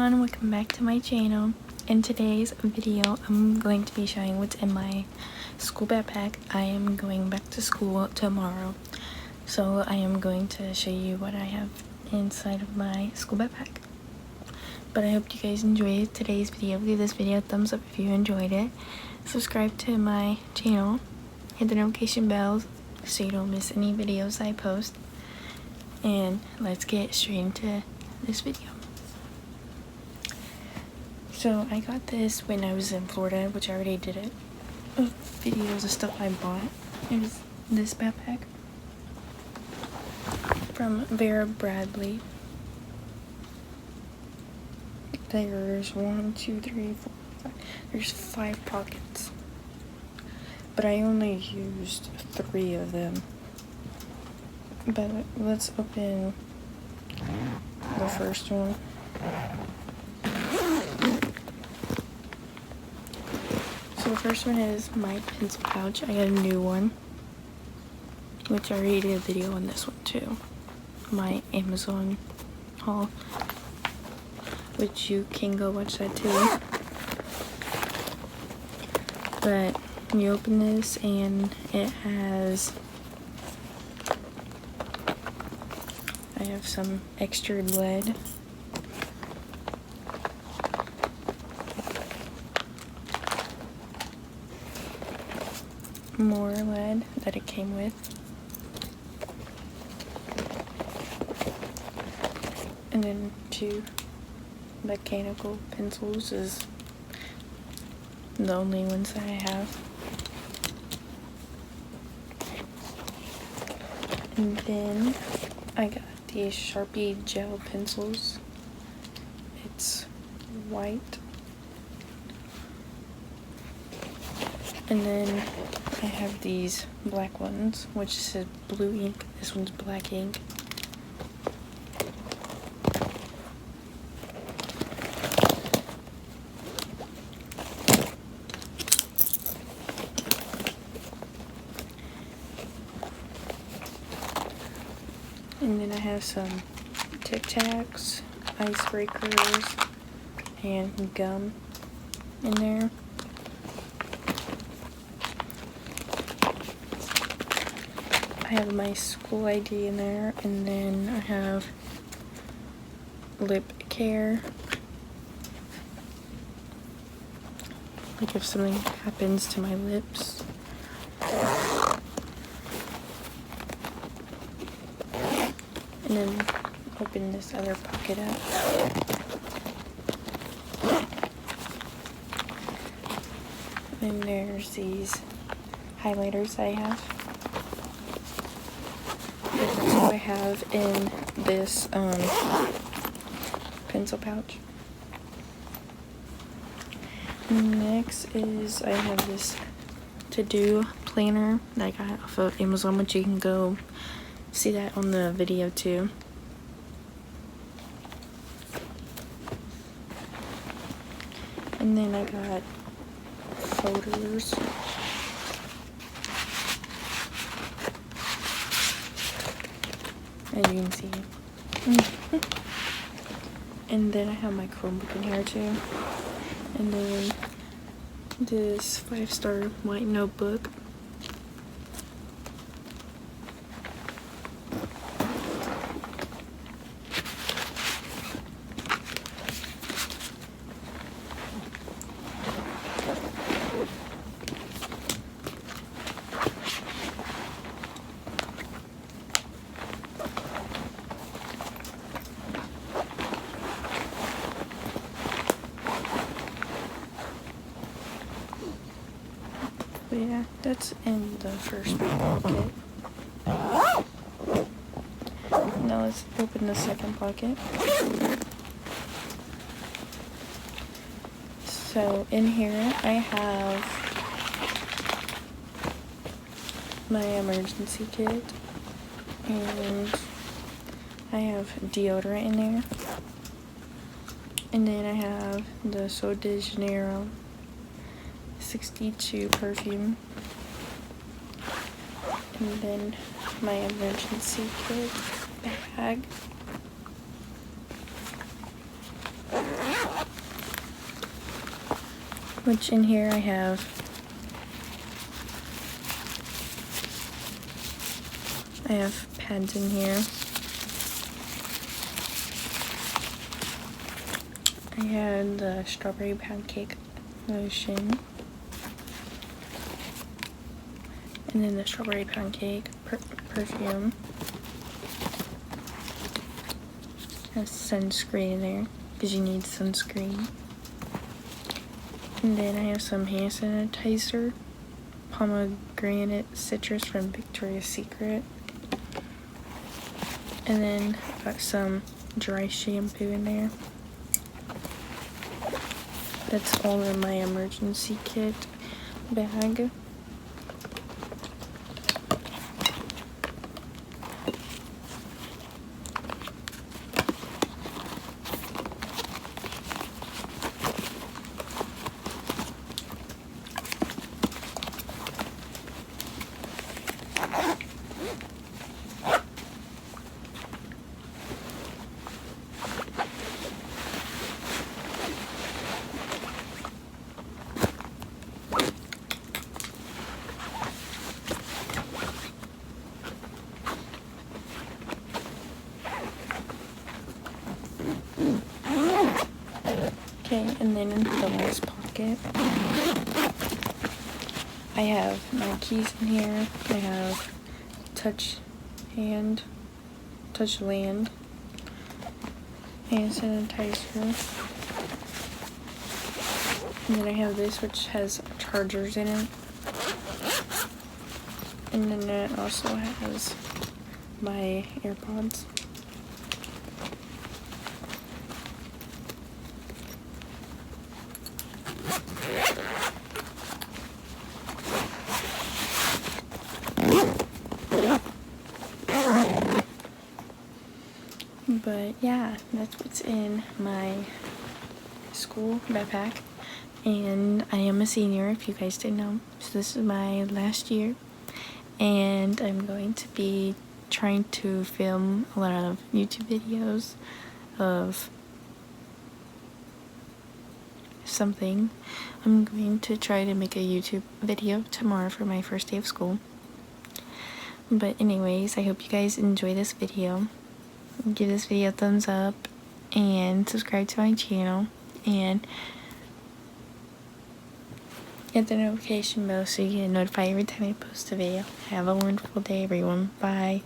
everyone, welcome back to my channel. In today's video, I'm going to be showing what's in my school backpack. I am going back to school tomorrow, so I am going to show you what I have inside of my school backpack. But I hope you guys enjoyed today's video. Give this video a thumbs up if you enjoyed it. Subscribe to my channel, hit the notification bell so you don't miss any videos I post. And let's get straight into this video. So I got this when I was in Florida, which I already did it. Videos of stuff I bought. It was this backpack from Vera Bradley. There's 1, 2, 3, 4, 5. There's 5 pockets, but I only used 3 of them. But let's open the first one. So the first one is my pencil pouch. I got a new one, which I already did a video on this one too. My Amazon haul, which you can go watch that too. But you open this and it has, I have some extra lead. More lead that it came with. And then 2 mechanical pencils is the only ones that I have. And then I got these Sharpie gel pencils. It's white. And then I have these black ones, which says blue ink. This one's black ink. And then I have some Tic Tacs, icebreakers, and gum in there. I have my school ID in there, and then I have lip care. Like if something happens to my lips. And then open this other pocket up. And there's these highlighters I have. That's what I have in this pencil pouch. Next is I have this to-do planner that I got off of Amazon, which you can go see that on the video too. And then I got folders. As you can see. And then I have my Chromebook in here too. And then this 5-star white notebook. But yeah, that's in the first pocket. Now let's open the second pocket. So in here I have my emergency kit, and I have deodorant in there. And then I have the Sol de Janeiro 62 perfume, and then my emergency kit bag, which in here I have pads in here. I had the strawberry pound cake lotion, and then the strawberry pound cake perfume. Has sunscreen in there because you need sunscreen. And then I have some hand sanitizer, pomegranate citrus from Victoria's Secret. And then I've got some dry shampoo in there. That's all in my emergency kit bag. Okay, and then in the last pocket, I have my keys in here. I have Touchland hand sanitizer. And then I have this, which has chargers in it. And then it also has my AirPods. But yeah, that's what's in my school backpack. And I am a senior, if you guys didn't know. So this is my last year. And I'm going to be trying to film a lot of YouTube videos of something. I'm going to try to make a YouTube video tomorrow for my first day of school. But anyways, I hope you guys enjoy this video. Give this video a thumbs up and subscribe to my channel and hit the notification bell so you get notified every time I post a video. Have a wonderful day, everyone. Bye.